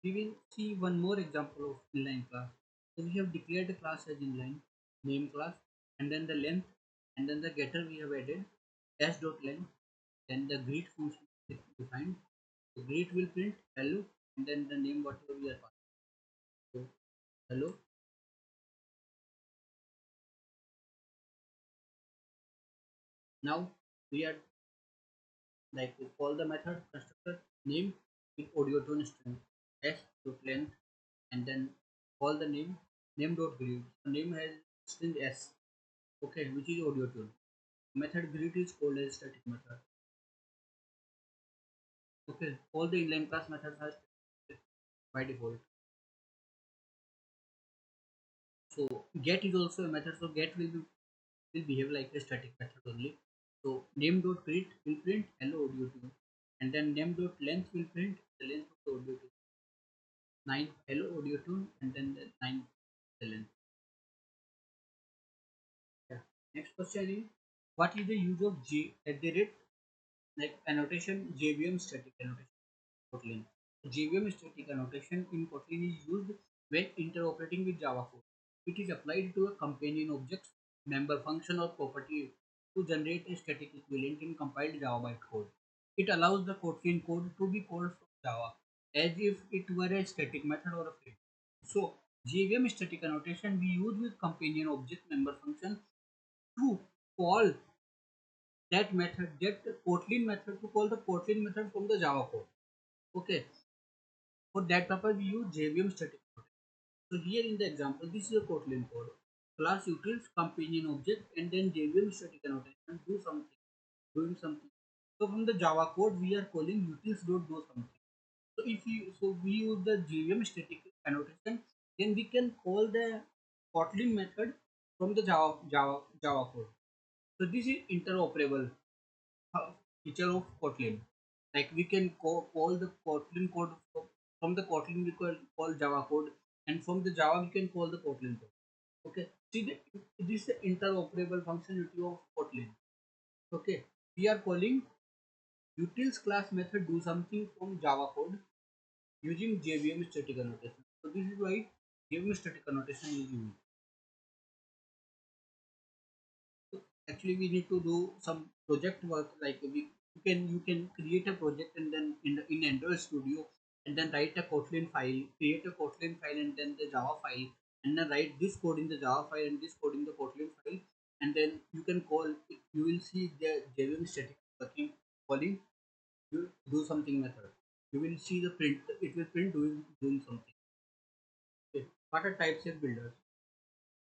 we will see one more example of inline class. So we have declared a class as inline, name class, and then the length, and then the getter we have added s.length, then the greet function is defined. So greet will print hello, and then the name whatever we are passing. So hello. Now we are like we call the method constructor name with audio tone string s.length, and then call the name dot greet. So name has string s, okay, which is audio tune. Method greet is called as static method. Okay, all the inline class methods are static by default. So get is also a method. So get will behave like a static method only. So name dot greet will print hello audio tune, and then name dot length will print the length of the audio tune. 9 hello audio tune, and then the 9 the length. Yeah. Next question is, what is the use of G at the rate like annotation JVM static annotation? Kotlin. JVM static annotation in Kotlin is used when interoperating with Java code. It is applied to a companion object, member function or property to generate a static equivalent in compiled Java bytecode. It allows the Kotlin code to be called from Java as if it were a static method or a field. So JVM static annotation we use with companion object member function to call that method, that Kotlin method, to call the Kotlin method from the Java code. Okay, for that purpose, we use JVM static code. So here in the example, this is a Kotlin code. Class utils companion object and then JVM static annotation do something, doing something. So from the Java code, we are calling utils dot do something. So we use the JVM static annotation, then we can call the Kotlin method from the Java code. So this is interoperable feature of Kotlin. Like we can call the Kotlin code from the Kotlin we can call Java code, and from the Java we can call the Kotlin code. Okay, see this is the interoperable functionality of Kotlin. Okay, we are calling utils class method do something from Java code using JVM static annotation. So this is why JVM static annotation is used. Actually we need to do some project work, like you can create a project and then in Android Studio, and then write a Kotlin file, create a Kotlin file and then the Java file, and then write this code in the Java file and this code in the Kotlin file, and then you can call it, you will see the JVM static working, calling you do something method, you will see the print, it will print doing something. Okay. What are types of builders?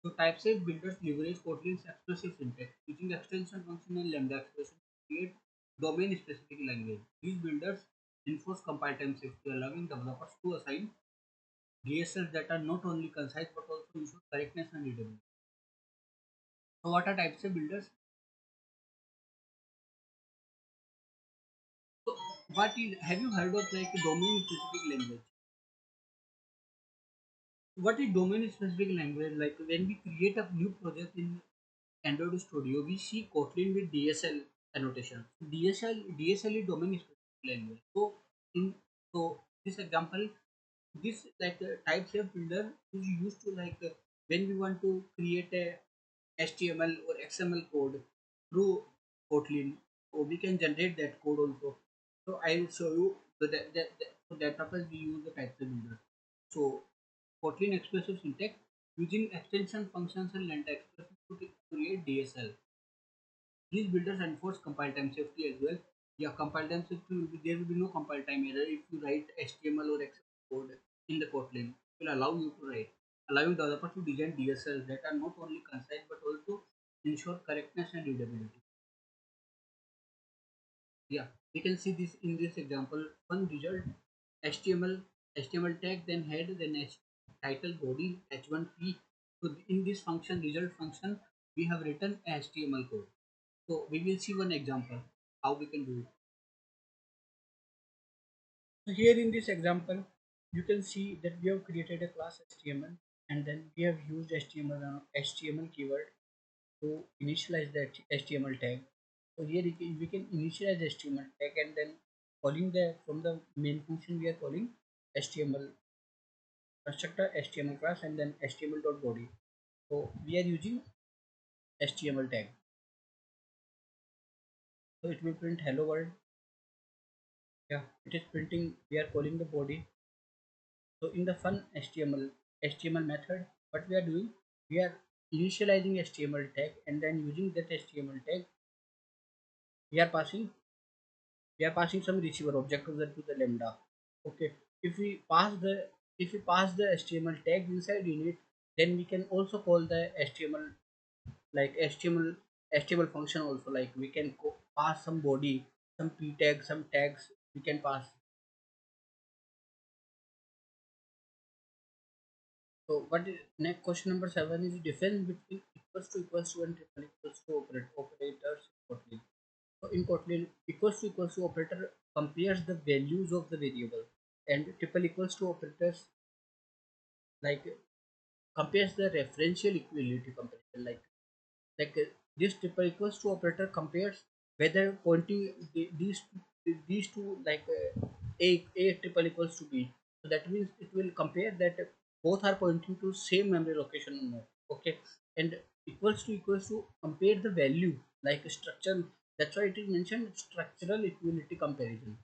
So typeset builders leverage Kotlin's expressive syntax using extension function and lambda expression to create domain-specific language. These builders enforce compile time safety, allowing developers to assign DSLs that are not only concise but also ensure correctness and readability. So what are typeset builders? So what is, have you heard of like domain-specific language? What is domain-specific language? Like when we create a new project in Android Studio, we see Kotlin with DSL annotation. DSL is domain specific language. So in so this example, this like type shape builder is used to like when we want to create a HTML or XML code through Kotlin, so we can generate that code also. So I will show you that for that purpose we use the type shape builder. So Kotlin expressive syntax using extension functions and lambda expressions to create DSL. These builders enforce compile time safety as well. Yeah, compile time safety will be, there will be no compile time error if you write HTML or XML code in the Kotlin. It will allow you to write, allowing developers to design DSLs that are not only concise but also ensure correctness and readability. Yeah, we can see this in this example. One result HTML tag, then head, then title, body, h1p. So in this function result function, we have written HTML code. So we will see one example how we can do it. So here in this example, you can see that we have created a class HTML, and then we have used HTML keyword to initialize the HTML tag. So here we can initialize the HTML tag, and then calling the from the main function we are calling HTML constructor HTML class and then HTML.body. So we are using HTML tag. So it will print hello world. Yeah, it is printing. We are calling the body. So in the fun HTML method, what we are doing, we are initializing HTML tag, and then using that HTML tag, we are passing some receiver object to the lambda. Okay, if we pass the HTML tag inside in it, then we can also call the HTML, like HTML function also, like we can pass some body, some p tag, some tags we can pass. So what is next? Question number 7 is difference between equals to and triple equals to operators in Kotlin. So in Kotlin, equals to operator compares the values of the variable, and triple equals to operators like compares the referential equality comparison. This triple equals to operator compares whether pointing these two, a triple equals to b. So that means it will compare that both are pointing to same memory location or not. Okay, and equals to compare the value, like structure. That's why it is mentioned structural equality comparison.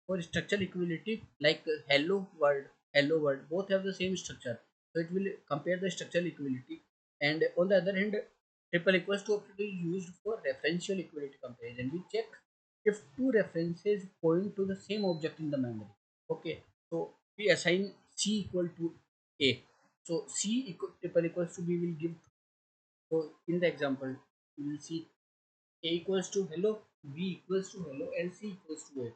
For structural equality, like hello world both have the same structure, so it will compare the structural equality. And on the other hand, triple equals to operator is used for referential equality comparison. We check if two references point to the same object in the memory. Okay, so we assign c equal to a, so triple equals to b will give. So in the example, we will see a equals to hello, b equals to hello, and c equals to a.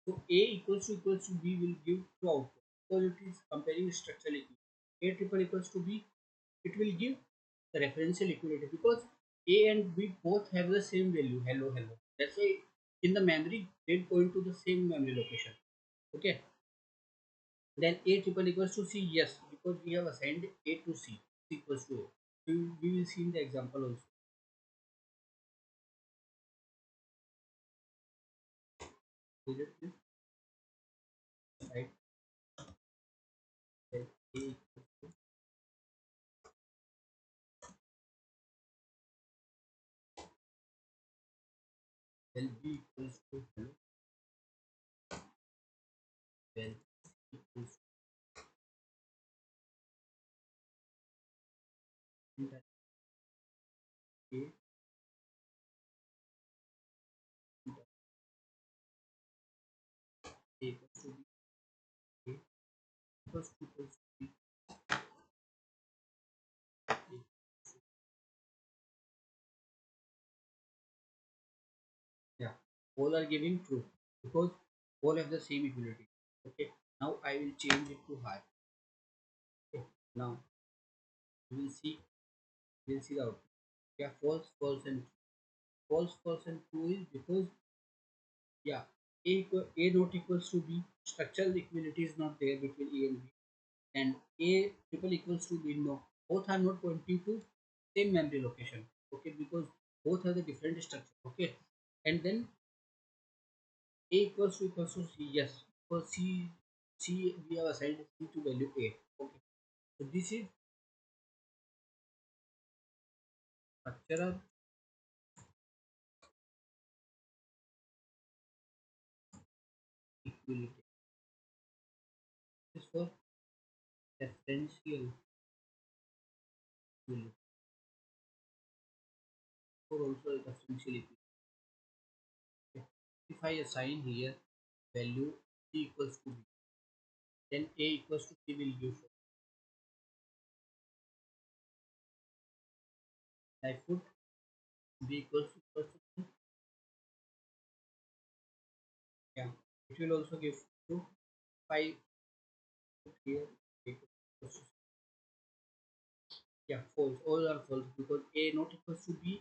So A equals to B will give true output because it is comparing structural equality. A triple equals to B, it will give the referential equality because A and B both have the same value, hello hello. That's why in the memory they point to the same memory location. Okay. Then A triple equals to C, yes, because we have assigned A to C equals to A. We will see in the example also. Is it clear? Right? Then A equals to, then B equals to hello, then C equals to A, A equals to B, A equals to B. Yeah, all are giving true because all have the same equality. Okay, now I will change it to high. Okay, now we'll see the output. Yeah, false, and false and true is because, yeah, a not equals to b. Structural equality is not there between a and b, and a triple equals to b. No, both are not pointing to same memory location. Okay, because both have the different structure. Okay, and then a equals to c, yes, for c we have assigned c to value a. Okay, so this is structural equality. This is for referential equality, for also referential equality. Okay. If I assign here value c equals to b, then a equals to c will give. I put b equals to c, yeah, it will also give true. If I put here a equals to, yeah, false, all are false because a not equals to b